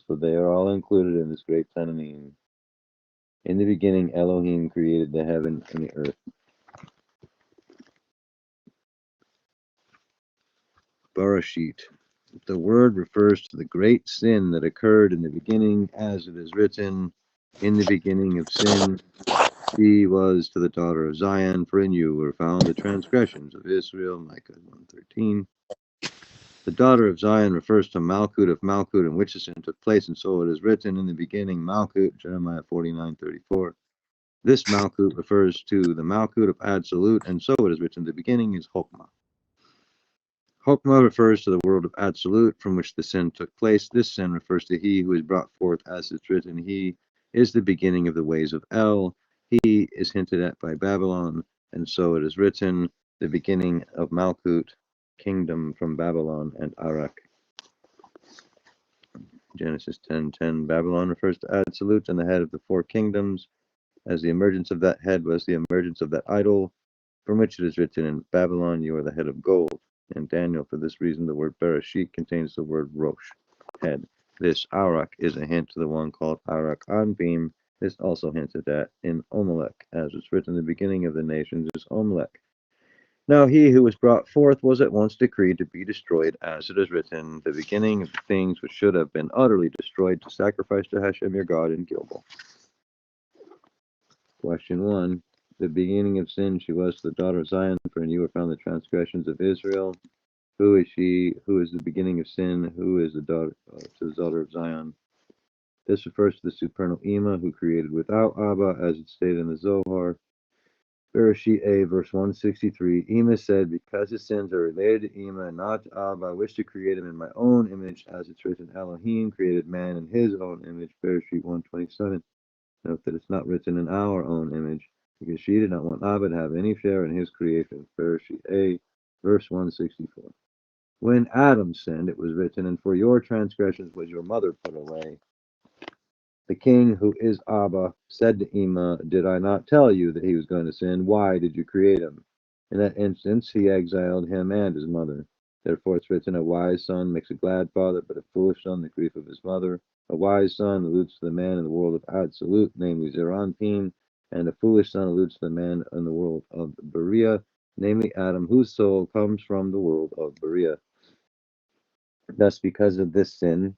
for they are all included in this great Tananim. In the beginning, Elohim created the heaven and the earth. Barashit. The word refers to the great sin that occurred in the beginning, as it is written, in the beginning of sin, she was to the daughter of Zion, for in you were found the transgressions of Israel, Micah 1:13. The daughter of Zion refers to Malkut of Malkut, in which the sin took place, and so it is written in the beginning, Malkut, Jeremiah 49:34. This Malkut refers to the Malkut of Absolute, and so it is written in the beginning is Chokmah. Chokmah refers to the world of Absolute, from which the sin took place. This sin refers to he who is brought forth, as it's written, he is the beginning of the ways of El. He is hinted at by Babylon, and so it is written, the beginning of Malkut, kingdom from Babylon and Arak. Genesis 10:10. Babylon refers to Absolute and the head of the four kingdoms, as the emergence of that head was the emergence of that idol, from which it is written, in Babylon you are the head of gold. In Daniel, for this reason, the word Bereshit contains the word Rosh, head. This Arak is a hint to the one called Arak Anbim. This also hinted at in Omelech, as it's written, in the beginning of the nations is Omelech. Now he who was brought forth was at once decreed to be destroyed, as it is written, the beginning of the things which should have been utterly destroyed, to sacrifice to Hashem your God in Gilgal. Question 1. The beginning of sin, she was the daughter of Zion, for in you were found the transgressions of Israel. Who is she? Who is the beginning of sin? Who is the daughter to the daughter of Zion? This refers to the supernal Ima, who created without Abba, as it stated in the Zohar. Bereshit A, verse 163. Ima said, because his sins are related to Ima and not to Abba, I wish to create him in my own image, as it's written, Elohim created man in his own image. Bereshit 127. Note that it's not written in our own image, because she did not want Abba to have any share in his creation. Bereshit A, verse 164. When Adam sinned, it was written, and for your transgressions was your mother put away. The king, who is Abba, said to Ima, did I not tell you that he was going to sin? Why did you create him? In that instance, he exiled him and his mother. Therefore it's written, a wise son makes a glad father, but a foolish son the grief of his mother. A wise son alludes to the man in the world of Absolute, namely Zeranpin, and a foolish son alludes to the man in the world of Berea, namely Adam, whose soul comes from the world of Berea. Thus, because of this sin,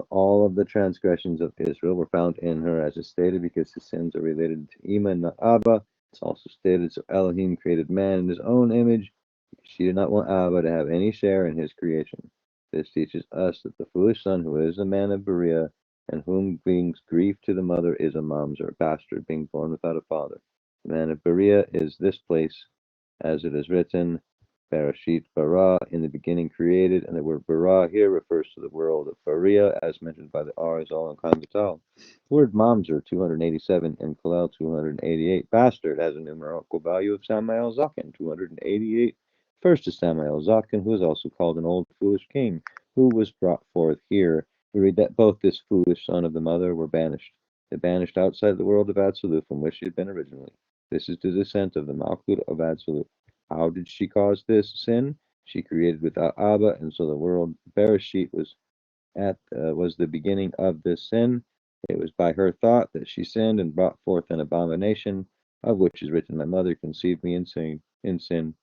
all of the transgressions of Israel were found in her, as is stated, because his sins are related to Ima and not Abba. It's also stated, so Elohim created man in his own image, because she did not want Abba to have any share in his creation. This teaches us that the foolish son, who is a man of Berea, and whom brings grief to the mother, is a mamzer, a bastard, being born without a father. The man of Berea is this place, as it is written, Bereshit bara, in the beginning created, and the word bara here refers to the world of Berea, as mentioned by the Arizal and Khan Vital. The word mamzer, 287, and Kalel, 288. Bastard has a numerical value of Samael Zaken, 288. First is Samael Zaken, who is also called an old foolish king, who was brought forth here. We read that both this foolish son of the mother were banished. They banished outside the world of Absolute, from which she had been originally. This is the descent of the Malkut of Absolute. How did she cause this sin? She created without Abba, and so the world Bereshit was the beginning of this sin. It was by her thought that she sinned and brought forth an abomination, of which is written, my mother conceived me in sin.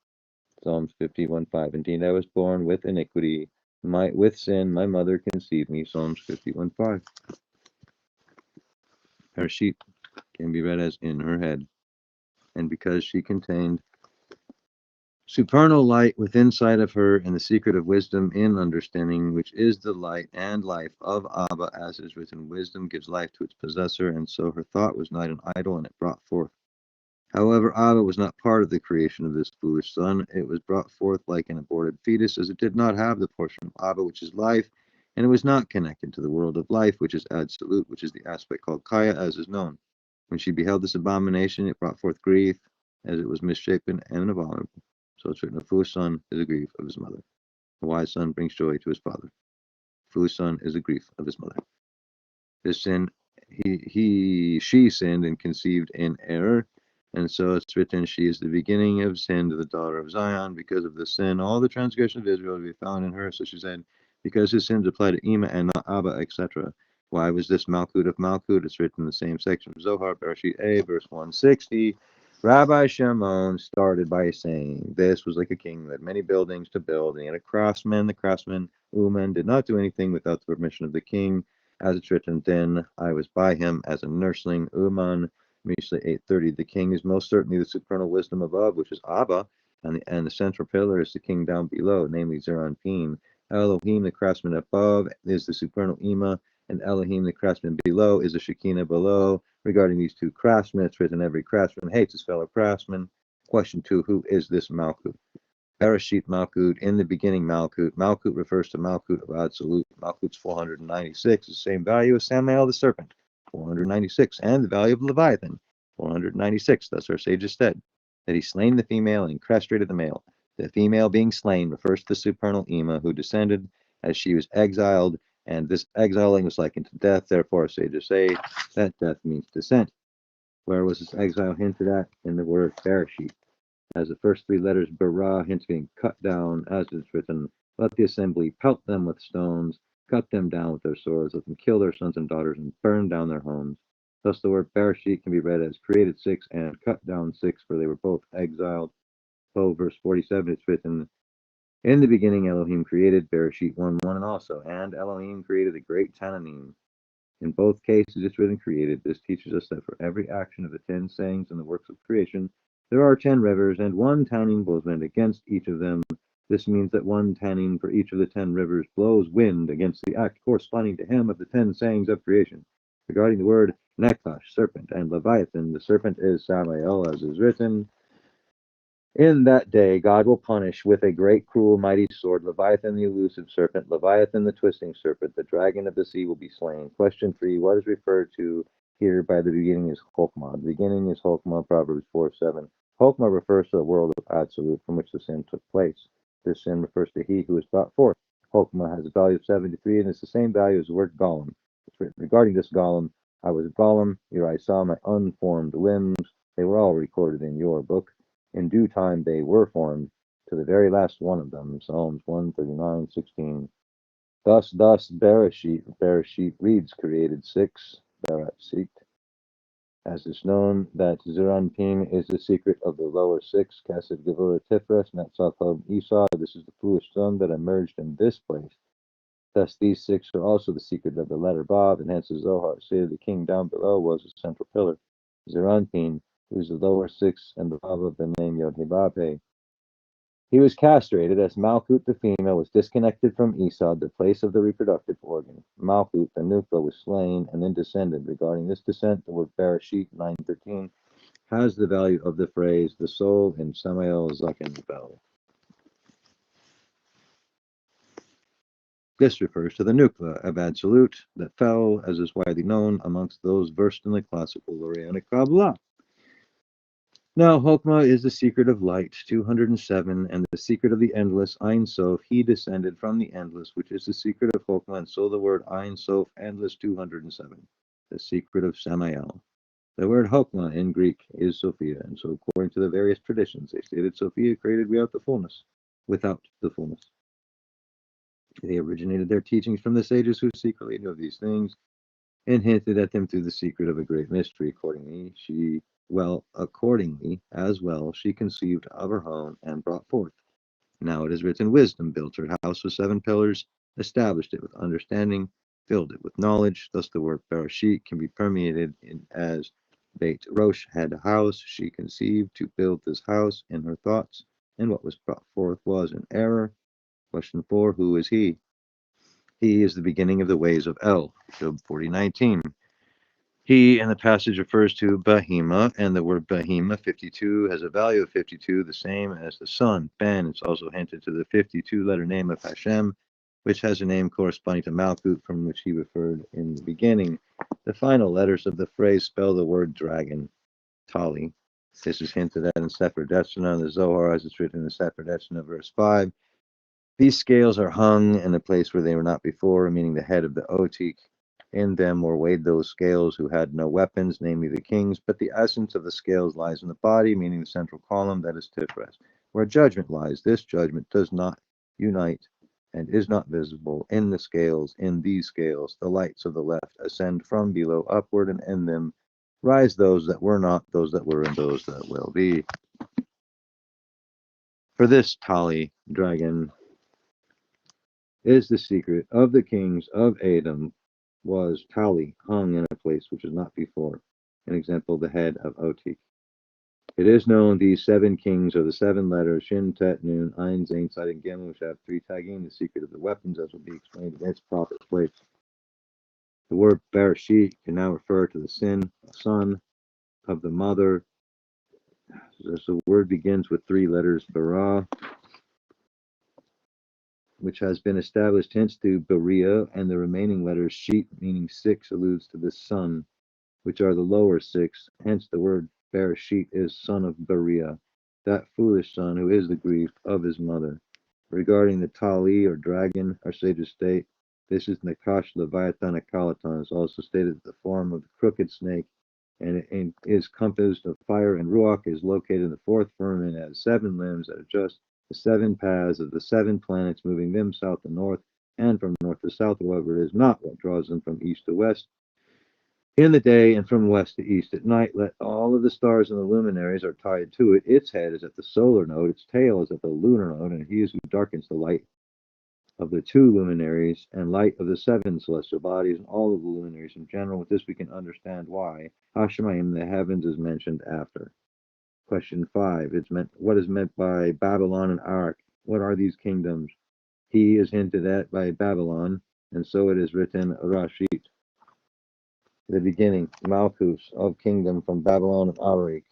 Psalms 51:5. Indeed, I was born with iniquity. With sin, my mother conceived me. Psalms 51:5. Bereshit can be read as in her head, and because she contained supernal light within sight of her, and the secret of wisdom in understanding, which is the light and life of Abba, as is written, wisdom gives life to its possessor, and so her thought was not an idol, and it brought forth. However, Abba was not part of the creation of this foolish son. It was brought forth like an aborted fetus, as it did not have the portion of Abba, which is life, and it was not connected to the world of life, which is absolute, which is the aspect called Kaya, as is known. When she beheld this abomination, it brought forth grief, as it was misshapen and abominable. So it's written, a foolish son is a grief of his mother. A wise son brings joy to his father. A foolish son is a grief of his mother. This sin, she sinned and conceived in error. And so it's written, she is the beginning of sin to the daughter of Zion. Because of the sin, all the transgression of Israel will be found in her. So she said, because his sins apply to Ima and not Abba, etc. Why was this Malkut of Malkut? It's written in the same section of Zohar, Bereshit A, verse 160. Rabbi Shimon started by saying, this was like a king who had many buildings to build, and he had a craftsman. The craftsman, Uman, did not do anything without the permission of the king. As it's written, then I was by him as a nursling, Uman, Mishle 830. The king is most certainly the supernal wisdom above, which is Abba, and the central pillar is the king down below, namely Zeranpin. Elohim, the craftsman above, is the supernal Ima, and Elohim, the craftsman below, is the Shekinah below. Regarding these two craftsmen, it's written every craftsman hates his fellow craftsman. Question 2, who is this Malkut? Bereshit Malkut, in the beginning Malkut. Malkut refers to Malkut of Absolute. Malkut's 496 is the same value as Samael the serpent, 496, and the value of Leviathan, 496. Thus our sages said that he slain the female and castrated the male. The female being slain refers to the supernal Ima, who descended as she was exiled, and this exiling was likened to death. Therefore, sages say that death means descent. Where was this exile hinted at? In the word Bereshit. As the first three letters bara hints being cut down, as it is written, let the assembly pelt them with stones, cut them down with their swords, let them kill their sons and daughters, and burn down their homes. Thus the word Bereshit can be read as created 6 and cut down 6, for they were both exiled. So verse 47 it's written, in the beginning Elohim created Bereshit 1:1 and also, and Elohim created the great Tananim. In both cases, it's written created. This teaches us that for every action of the 10 sayings in the works of creation, there are 10 rivers, and one Tannim blows wind against each of them. This means that one Tannim for each of the 10 rivers blows wind against the act corresponding to him of the 10 sayings of creation. Regarding the word Nekash, serpent, and Leviathan, the serpent is Samael, as is written, in that day God will punish with a great, cruel, mighty sword Leviathan the elusive serpent, Leviathan the twisting serpent, the dragon of the sea will be slain. Question 3, what is referred to here by the beginning is Chokmah. The beginning is Chokmah, Proverbs 4:7. Chokmah refers to the world of Absolute from which the sin took place. This sin refers to he who is brought forth. Chokmah has a value of 73 and is the same value as the word Golem. It's written, regarding this Golem, I was Golem, here I saw my unformed limbs. They were all recorded in your book. In due time they were formed, to the very last one of them. Psalms 139:16. Thus, Bereshit reads created 6, Bereshit, as is known that Zeranpin is the secret of the lower 6, Kesed, Gevurah, Tiferet, Netzach, Esau. This is the foolish son that emerged in this place. Thus, these 6 are also the secret of the letter Bob, and hence the Zohar say the king down below was a central pillar. Zeranpin, who is the lower 6, and the Bob of the name Yod-Heh-Vav-Heh. He was castrated as Malkut the female was disconnected from Esau, the place of the reproductive organ. Malkut the Nukba was slain and then descended. Regarding this descent, the word Bereshit 9:13 has the value of the phrase the soul in Samael Zaken. This refers to the Nukba of Absolute that fell, as is widely known amongst those versed in the classical Lurianic Kabbalah. Now, Chokmah is the secret of light, 207, and the secret of the endless, Ein Sof. He descended from the endless, which is the secret of Chokmah, and so the word Ein Sof, endless, 207, the secret of Samael. The word Chokmah in Greek is Sophia, and so according to the various traditions, they stated Sophia created without the fullness. They originated their teachings from the sages who secretly knew of these things, and hinted at them through the secret of a great mystery. Accordingly, as well, she conceived of her own and brought forth. Now it is written, wisdom built her house with 7 pillars, established it with understanding, filled it with knowledge. Thus the word Bereshit can be permeated in as Beit Rosh had a house, she conceived to build this house in her thoughts, and what was brought forth was an error. Question 4, who is he? He is the beginning of the ways of El, Job 40:19. He in the passage refers to Bahima, and the word Bahima 52 has a value of 52, the same as the sun, Ben. It's also hinted to the 52-letter name of Hashem, which has a name corresponding to Malkut, from which he referred in the beginning. The final letters of the phrase spell the word dragon, Tali. This is hinted at in Sepher Destina, the Zohar, as it's written in the Sepher Destina, verse 5. These scales are hung in a place where they were not before, meaning the head of the Otik. In them were weighed those scales who had no weapons, namely the kings, but the essence of the scales lies in the body, meaning the central column, that is Tiferet. Where judgment lies, this judgment does not unite and is not visible in the scales. In these scales, the lights of the left ascend from below upward, and in them rise those that were not, those that were, and those that will be. For this Tali, dragon, is the secret of the kings of Adam, was Tali hung in a place which was not before. An example, the head of Otik. It is known these 7 kings are the 7 letters Shin, Tet, Nun, Ein, Zain, Side, and Gimel, which have 3 tagging, the secret of the weapons, as will be explained in its proper place. The word Bereshit can now refer to the son of the mother. So the word begins with 3 letters, Bara, which has been established hence to Berea, and the remaining letters, Sheet, meaning 6, alludes to the son, which are the lower 6. Hence the word Bereshit is son of Berea, that foolish son who is the grief of his mother. Regarding the Tali, or dragon, our sages state, this is Nakash Leviathan Akalaton, is also stated that the form of the crooked snake, and it is compassed of fire and ruach, is located in the 4th firmament, has 7 limbs that adjust the 7 paths of the 7 planets, moving them south to north, and from north to south. However, it is not what draws them from east to west in the day, and from west to east at night. Let all of the stars and the luminaries are tied to it. Its head is at the solar node, its tail is at the lunar node, and he is who darkens the light of the 2 luminaries and light of the 7 celestial bodies, and all of the luminaries in general. With this we can understand why Hashemayim, the heavens, is mentioned after. Question 5. What is meant by Babylon and Arak? What are these kingdoms? He is hinted at by Babylon, and so it is written Rashit, the beginning, Malchus, of kingdom from Babylon and Arak.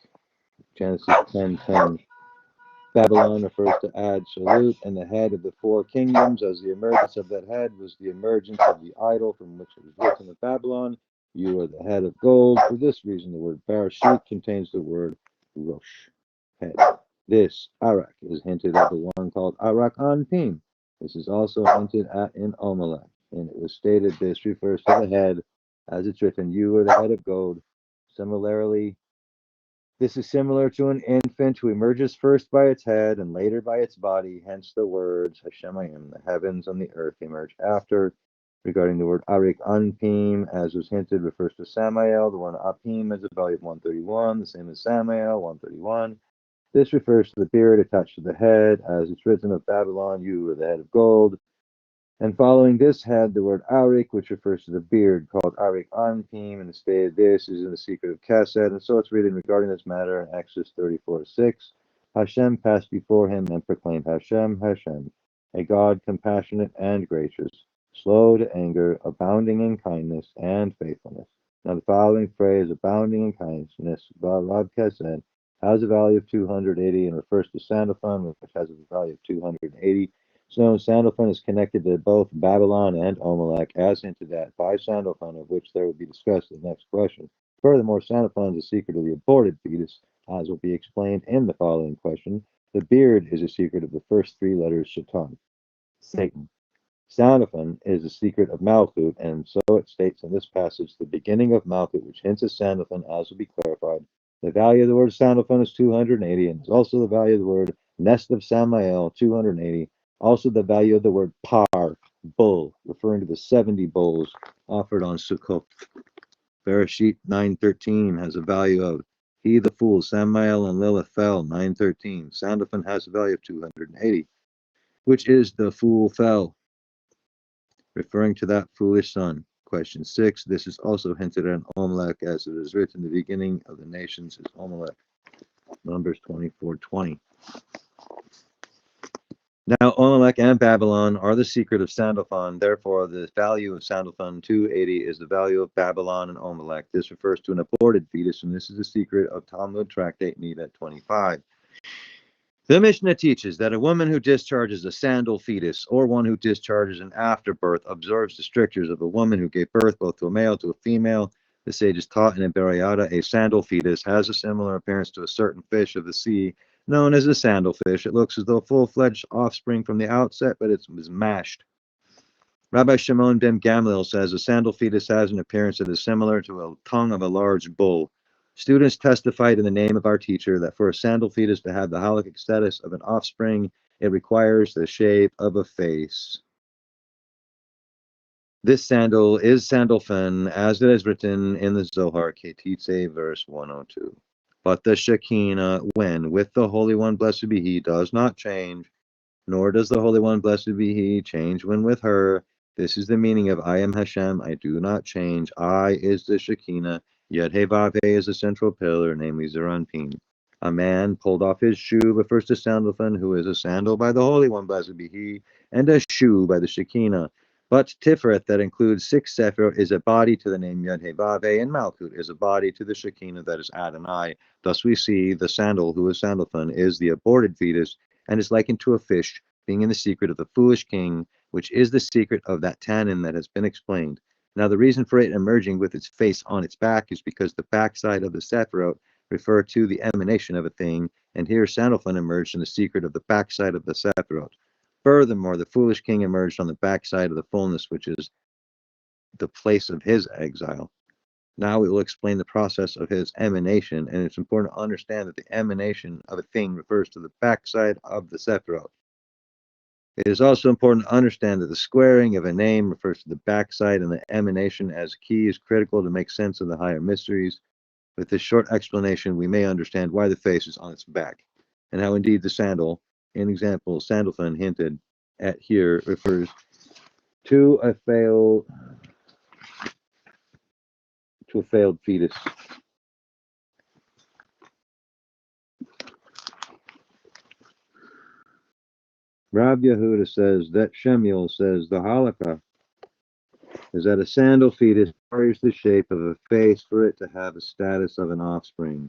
Genesis 10:10. Babylon refers to Ad Shalut, and the head of the 4 kingdoms, as the emergence of that head was the emergence of the idol from which it was written of Babylon. You are the head of gold. For this reason, the word Bereshit contains the word Rosh, head. This Arak is hinted at the one called Arak Anpim. This is also hinted at in Omelech, and it was stated this refers to the head, as it's written, you are the head of gold. Similarly, this is similar to an infant who emerges first by its head and later by its body, hence the words Hashemayim, the heavens and the earth emerge after. Regarding the word Arik Anpim, as was hinted, refers to Samael. The word Apim has a value of 131, the same as Samael, 131. This refers to the beard attached to the head, as it's written of Babylon, you are the head of gold. And following this head, the word Arik, which refers to the beard, called Arik Anpim, and it stated this is in the secret of Kesed. And so it's written regarding this matter in Exodus 34:6. Hashem passed before him and proclaimed, Hashem, Hashem, a God compassionate and gracious, slow to anger, abounding in kindness and faithfulness. Now the following phrase, abounding in kindness, Rab Kesed, has a value of 280 and refers to Sandalphon, which has a value of 280. So Sandalphon is connected to both Babylon and Omelech, as hinted at by Sandalphon, of which there will be discussed in the next question. Furthermore, Sandalphon is a secret of the aborted fetus, as will be explained in the following question. The beard is a secret of the first 3 letters Shaitan, Satan. Sandalphon is a secret of Malchut, and so it states in this passage the beginning of Malchut, which hints at Sandalphon, as will be clarified. The value of the word Sandalphon is 280, and is also the value of the word nest of Samael, 280. Also the value of the word par, bull, referring to the 70 bulls offered on Sukkot. Bereshit 9:13 has a value of he the fool, Samael and Lilith fell, 9:13. Sandalphon has a value of 280, which is the fool fell, referring to that foolish son. Question 6, this is also hinted at in Omelech, as it is written, the beginning of the nations is Omelech. Numbers 24:20. Now, Omelech and Babylon are the secret of Sandalphon. Therefore, the value of Sandalphon 280 is the value of Babylon and Omelech. This refers to an aborted fetus, and this is the secret of Talmud Tractate Nida 25. The Mishnah teaches that a woman who discharges a sandal fetus, or one who discharges an afterbirth, observes the strictures of a woman who gave birth both to a male to a female. The sages taught in a Beriada, a sandal fetus has a similar appearance to a certain fish of the sea, known as a sandalfish. It looks as though full-fledged offspring from the outset, but it was mashed. Rabbi Shimon ben Gamliel says a sandal fetus has an appearance that is similar to a tongue of a large bull. Students testified in the name of our teacher that for a sandal fetus to have the halakhic status of an offspring, it requires the shape of a face. This sandal is sandalphon, as it is written in the Zohar, Ketitze, verse 102. But the Shekinah, when with the Holy One, blessed be He, does not change, nor does the Holy One, blessed be He, change when with her. This is the meaning of I am Hashem, I do not change. I is the Shekinah, yet He Vav He is the central pillar, namely Zeranpin. A man pulled off his shoe refers to Sandalphon, who is a sandal by the Holy One, blessed be He, and a shoe by the Shekinah. But Tiferet, that includes 6 Sepher, is a body to the name Yod He Vav He, and Malkut is a body to the Shekinah, that is Adonai. Thus we see the sandal, who is Sandalphon, is the aborted fetus, and is likened to a fish, being in the secret of the foolish king, which is the secret of that tannin that has been explained. Now the reason for it emerging with its face on its back is because the backside of the Sephirot refer to the emanation of a thing, and here Sandalphon emerged in the secret of the backside of the Sephirot. Furthermore, the foolish king emerged on the backside of the fullness, which is the place of his exile. Now we will explain the process of his emanation, and it's important to understand that the emanation of a thing refers to the backside of the Sephirot. It is also important to understand that the squaring of a name refers to the backside, and the emanation as key is critical to make sense of the higher mysteries. With this short explanation, we may understand why the face is on its back, and how indeed the sandal, in example, Sandalphon hinted at here, refers to a failed fetus. Rab Yehuda says that Shemuel says the halakha is that a sandal fetus carries the shape of a face for it to have a status of an offspring.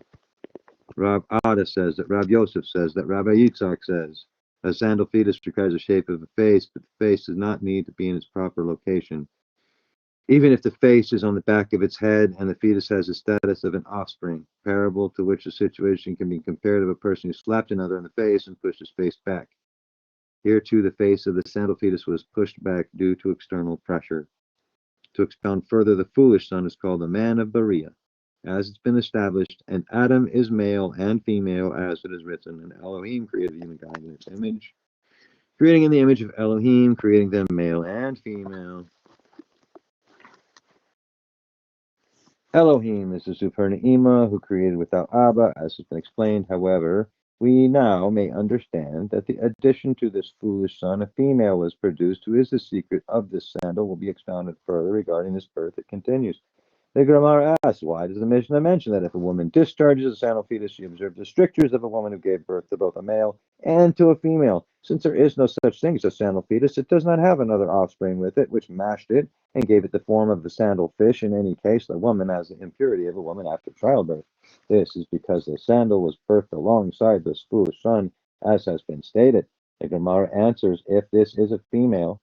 Rab Ada says that Rab Yosef says that Rabbi Yitzhak says a sandal fetus requires the shape of a face, but the face does not need to be in its proper location. Even if the face is on the back of its head and the fetus has the status of an offspring, parable to which the situation can be compared of a person who slapped another in the face and pushed his face back. Here too the face of the sandal fetus was pushed back due to external pressure. To expound further, the foolish son is called the man of Beriah, as it's been established, and Adam is male and female, as it is written, and Elohim created humankind in its image, creating in the image of Elohim, creating them male and female. Elohim is the Superna'ima who created without Abba, as has been explained. However, we now may understand that the addition to this foolish son, a female was produced, who is the secret of this sandal, will be expounded further regarding this birth. It continues. The Gemara asks, why does the Mishnah mention that if a woman discharges a sandal fetus, she observes the strictures of a woman who gave birth to both a male and to a female? Since there is no such thing as a sandal fetus, it does not have another offspring with it, which mashed it and gave it the form of the sandal fish. In any case, the woman has the impurity of a woman after childbirth. This is because the sandal was birthed alongside this foolish son, as has been stated. The Gemara answers, if this is a female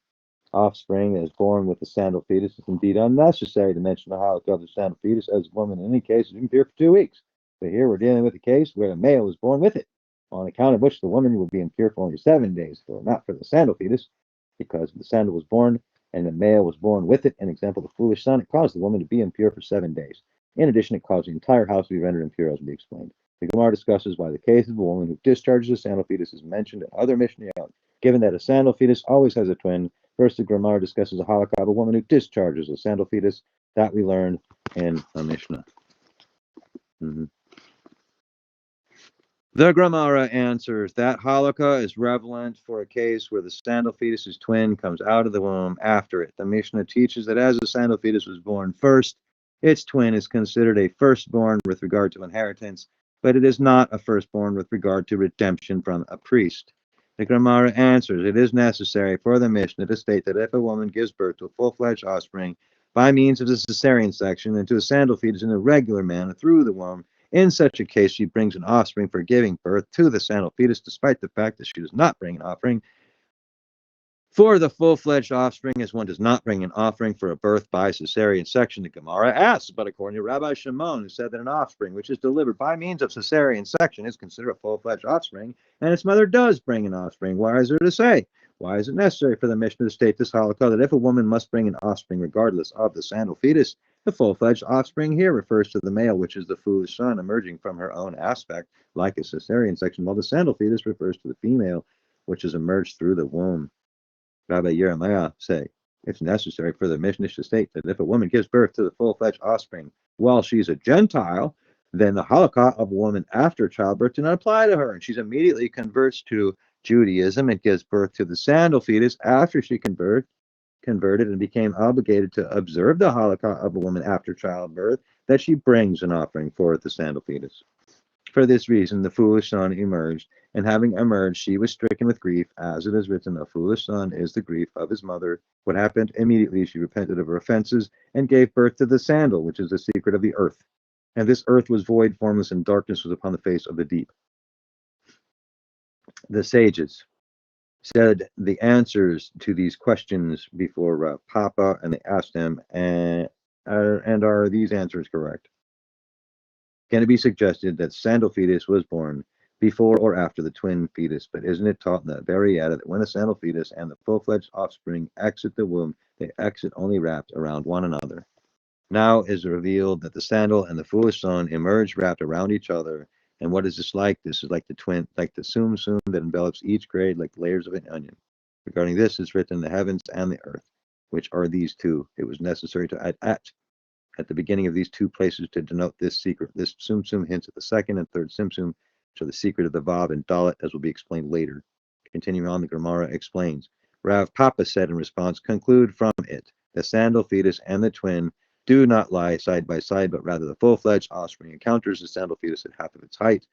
offspring that is born with the sandal fetus, it's indeed unnecessary to mention the halakha of the sandal fetus, as a woman in any case is impure for 2 weeks. But here we're dealing with a case where a male is born with it, on account of which the woman will be impure for only 7 days, though not for the sandal fetus, because the sandal was born and the male was born with it. An example, the foolish son, it caused the woman to be impure for 7 days. In addition, it caused the entire house to be rendered impure, as will be explained. The Gemara discusses why the case of a woman who discharges a sandal fetus is mentioned in other Mishnayot. Given that a sandal fetus always has a twin, first, the Gemara discusses a halakha of a woman who discharges a sandal fetus, that we learned in a Mishnah. The Gemara answers that halakha is relevant for a case where the sandal fetus's twin comes out of the womb after it. The Mishnah teaches that as the sandal fetus was born first, its twin is considered a firstborn with regard to inheritance, but it is not a firstborn with regard to redemption from a priest. The Gemara answers, it is necessary for the Mishnah to state that if a woman gives birth to a full-fledged offspring by means of the cesarean section and to a sandal fetus in a regular manner through the womb, in such a case, she brings an offspring for giving birth to the sandal fetus, despite the fact that she does not bring an offering for the full-fledged offspring, as one does not bring an offering for a birth by cesarean section. The Gemara asks, but according to Rabbi Shimon, who said that an offspring which is delivered by means of cesarean section is considered a full-fledged offspring, and its mother does bring an offspring, why is there to say? Why is it necessary for the Mishnah to state this halakha that if a woman must bring an offspring regardless of the sandal fetus, the full-fledged offspring here refers to the male, which is the foolish son emerging from her own aspect, like a cesarean section, while the sandal fetus refers to the female, which has emerged through the womb. Rabbi Yirah say, It's necessary for the Mishnah to state that if a woman gives birth to the full-fledged offspring while she's a Gentile, then the halakha of a woman after childbirth do not apply to her, and she's immediately converts to Judaism and gives birth to the sandal fetus after she converted and became obligated to observe the halakha of a woman after childbirth, that she brings an offering for the sandal fetus. For this reason, the foolish son emerged, and having emerged, she was stricken with grief, as it is written, a foolish son is the grief of his mother. What happened? Immediately she repented of her offenses and gave birth to the sandal, which is the secret of the earth. And this earth was void, formless, and darkness was upon the face of the deep. The sages said the answers to these questions before Papa, and they asked him, and are these answers correct? Can it be suggested that sandal fetus was born before or after the twin fetus? But isn't it taught in the Yirah that when a sandal fetus and the full-fledged offspring exit the womb, they exit only wrapped around one another? Now is revealed that the sandal and the foolish son emerge wrapped around each other. And what is this like? This is like the sum that envelops each grade like layers of an onion. Regarding this is written the heavens and the earth, which are these two. It was necessary to add at the beginning of these two places to denote this secret. This sum hints at the second and third simsum, which are the secret of the Vav and Dalet, as will be explained later. Continuing on, the Gemara explains. Rav Papa said in response, conclude from it, the sandal fetus and the twin do not lie side by side, but rather the full-fledged offspring encounters the sandal fetus at half of its height.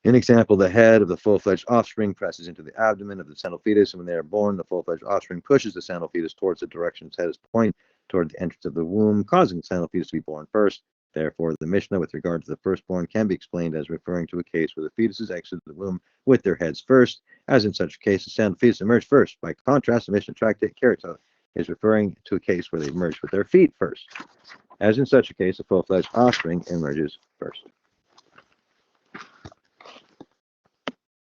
In example, the head of the full-fledged offspring presses into the abdomen of the sandal fetus, and when they are born, the full-fledged offspring pushes the sandal fetus towards the direction its head is pointing toward the entrance of the womb, causing the sandal fetus to be born first. Therefore, the Mishnah with regard to the firstborn can be explained as referring to a case where the fetuses exit the womb with their heads first, as in such a case, the sandal fetus emerged first. By contrast, the Mishnah tractate Keratot is referring to a case where they emerge with their feet first. As in such a case, a full-fledged offspring emerges first.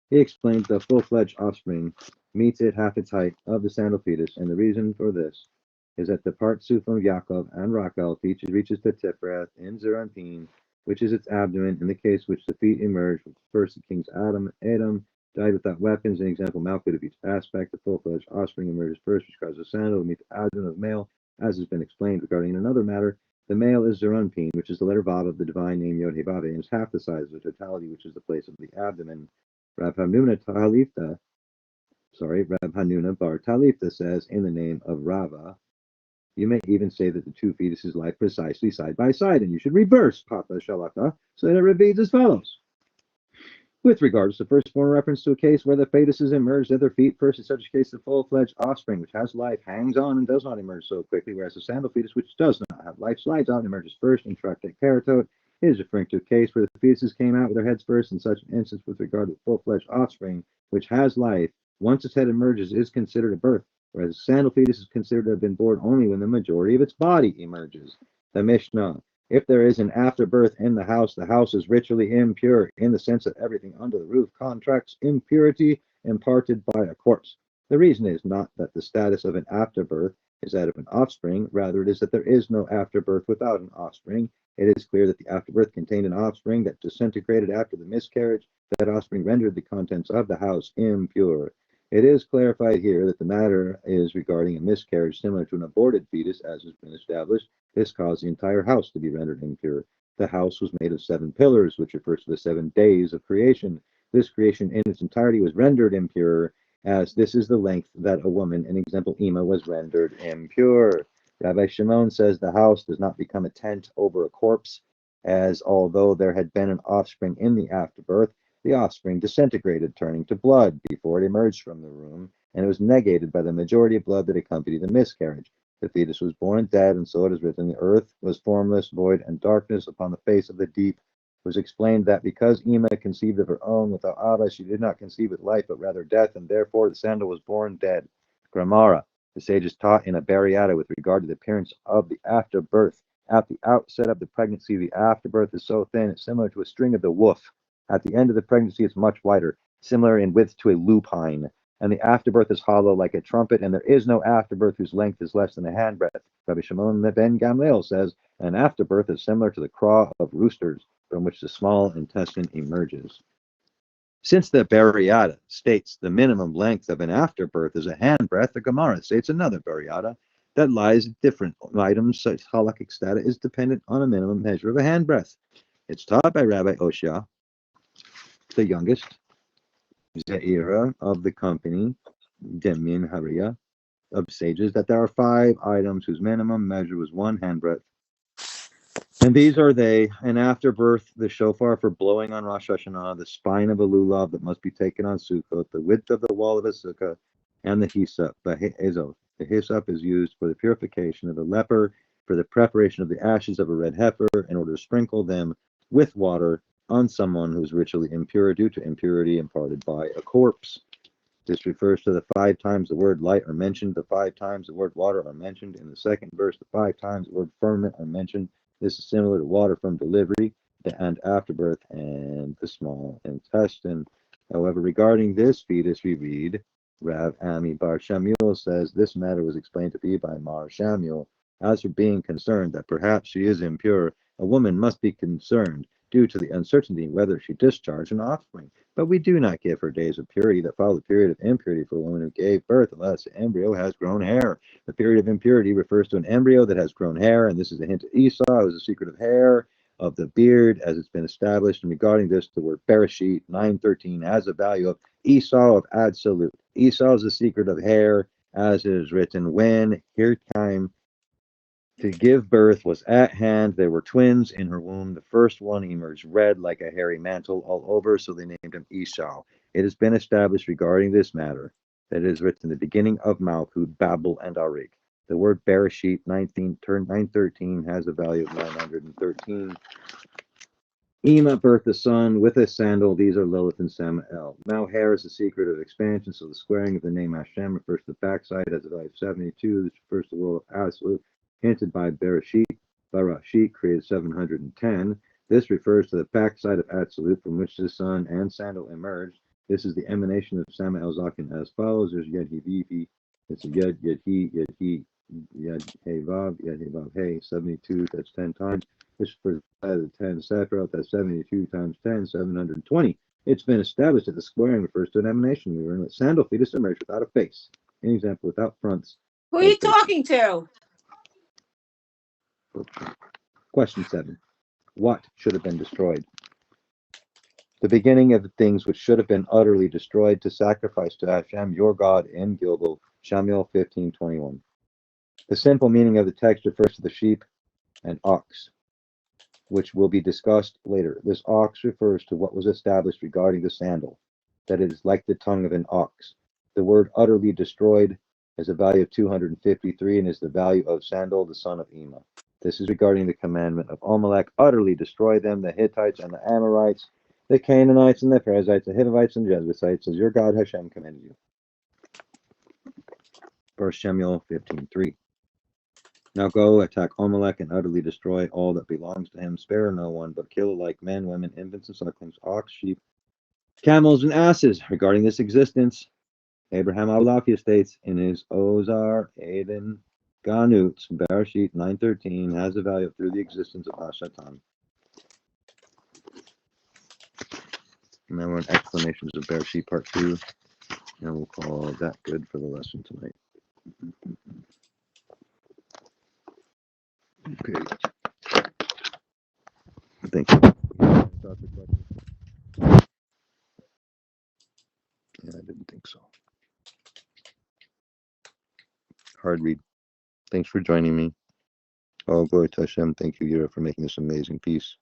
He explains the full-fledged offspring meets at half its height of the sandal fetus, and the reason for this is that the part Sufim, Yaakov, and Rachel reaches the Sepher in Zeranpin, which is its abdomen. In the case which the feet emerge, first the kings Adam died without weapons. An example, Malchut of each aspect, the full-fledged offspring emerges first, which causes a sandal to meet the abdomen of male, as has been explained. Regarding another matter, the male is Zeranpin, which is the letter Vav of the divine name Yod He Vav, and is half the size of the totality, which is the place of the abdomen. Rav Hanuna Bar Talifta says, in the name of Rava, you may even say that the two fetuses lie precisely side by side, and you should reverse Papa Shalaka so that it reads as follows. With regards to the firstborn reference to a case where the fetuses emerge at their feet first, in such a case the full-fledged offspring, which has life, hangs on and does not emerge so quickly, whereas the sandal fetus, which does not have life, slides out and emerges first. In tractate Keratot, it is referring to a case where the fetuses came out with their heads first. In such an instance, with regard to the full-fledged offspring, which has life, once its head emerges, is considered a birth, whereas the sandal fetus is considered to have been born only when the majority of its body emerges. The Mishnah. If there is an afterbirth in the house is ritually impure, in the sense that everything under the roof contracts impurity imparted by a corpse. The reason is not that the status of an afterbirth is that of an offspring, rather it is that there is no afterbirth without an offspring. It is clear that the afterbirth contained an offspring that disintegrated after the miscarriage. That offspring rendered the contents of the house impure. It is clarified here that the matter is regarding a miscarriage similar to an aborted fetus, as has been established. This caused the entire house to be rendered impure. The house was made of 7 pillars, which refers to the 7 days of creation. This creation in its entirety was rendered impure, as this is the length that a woman, in example Ima, was rendered impure. Rabbi Shimon says the house does not become a tent over a corpse, as although there had been an offspring in the afterbirth, the offspring disintegrated, turning to blood before it emerged from the room, and it was negated by the majority of blood that accompanied the miscarriage. The fetus was born dead, and so it is written, the earth was formless, void, and darkness upon the face of the deep. It was explained that because Ima conceived of her own without Abba, she did not conceive with life, but rather death, and therefore the sandal was born dead. Grammara. The sages taught in a Bariata with regard to the appearance of the afterbirth. At the outset of the pregnancy, the afterbirth is so thin, it's similar to a string of the woof. At the end of the pregnancy, it's much wider, similar in width to a lupine. And the afterbirth is hollow like a trumpet, and there is no afterbirth whose length is less than a handbreadth. Rabbi Shimon ben Gamliel says, an afterbirth is similar to the craw of roosters, from which the small intestine emerges. Since the Bariata states the minimum length of an afterbirth is a handbreadth, the Gemara states another Bariata that lies at different items such halakhic status is dependent on a minimum measure of a handbreadth. It's taught by Rabbi Oshia, the youngest Yirah of the company, Demin Hariya, of sages, that there are 5 items whose minimum measure was 1 handbreadth. And these are they: an afterbirth, the shofar for blowing on Rosh Hashanah, the spine of a lulav that must be taken on Sukkot, the width of the wall of a sukkah, and the hyssop. The hyssop is used for the purification of a leper, for the preparation of the ashes of a red heifer, in order to sprinkle them with water on someone who is ritually impure due to impurity imparted by a corpse. This refers to the 5 times the word light are mentioned, the 5 times the word water are mentioned. In the second verse, the 5 times the word firmament are mentioned. This is similar to water from delivery and afterbirth and the small intestine. However, regarding this fetus, we read, Rav Ami Bar Shamuel says this matter was explained to be by Mar Shamuel. As for being concerned that perhaps she is impure, a woman must be concerned due to the uncertainty whether she discharged an offspring. But we do not give her days of purity that follow the period of impurity for a woman who gave birth unless the embryo has grown hair. The period of impurity refers to an embryo that has grown hair, and this is a hint to Esau as a secret of hair, of the beard, as it's been established. And regarding this, the word Bereshit 9:13 has a value of Esau of absolute. Esau is the secret of hair, as it is written, when here time to give birth was at hand. There were twins in her womb. The first one emerged red like a hairy mantle all over, so they named him Esau. It has been established regarding this matter that it is written in the beginning of Malchut, Babel, and Arik. The word Bereshit 913 has a value of 913. Ema birthed a son with a sandal. These are Lilith and Samael. Now hair is the secret of expansion, so the squaring of the name Hashem refers to the backside as a value of 72. This refers to the world of Absolute, hinted by Bereshit. Barashit created 710. This refers to the backside of Absolute from which the sun and sandal emerged. This is the emanation of Samael Zakin as follows. There's Yed He Vivi. It's a Yed He Yed He Vav Hey 72. That's 10 times. This for the 10 Sepher, that's 72 times 10, 720. It's been established that the squaring refers to an emanation. We were in a sandal fetus emerged without a face. An example, without fronts. Who are you talking to? Question 7. What should have been destroyed? The beginning of the things which should have been utterly destroyed to sacrifice to Hashem, your God, in Gilgal. Samuel 15:21. The simple meaning of the text refers to the sheep and ox, which will be discussed later. This ox refers to what was established regarding the sandal, that it is like the tongue of an ox. The word utterly destroyed has a value of 253 and is the value of Sandal, the son of Ema. This is regarding the commandment of Amalek, utterly destroy them, the Hittites and the Amorites, the Canaanites and the Perizzites, the Hivites and the Jebusites, as your God Hashem commanded you. 1 Samuel 15:3. Now go, attack Amalek, and utterly destroy all that belongs to him. Spare no one, but kill alike men, women, infants, and sucklings, ox, sheep, camels, and asses. Regarding this existence, Abraham Abulafia states in his Ozar Aden Ganut, Bereshit 9:13, has a value through the existence of Hashatan. And then we're in explanations of Bereshit part 2, and we'll call that good for the lesson tonight. Okay. Thank you. Yeah, I didn't think so. Hard read. Thanks for joining me. All glory to Hashem. Thank you, Yirah, for making this amazing piece.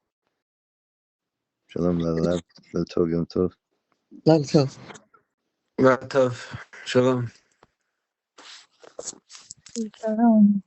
Shalom, Lalav, Tov, Yom Tov. Tov. Shalom. Shalom.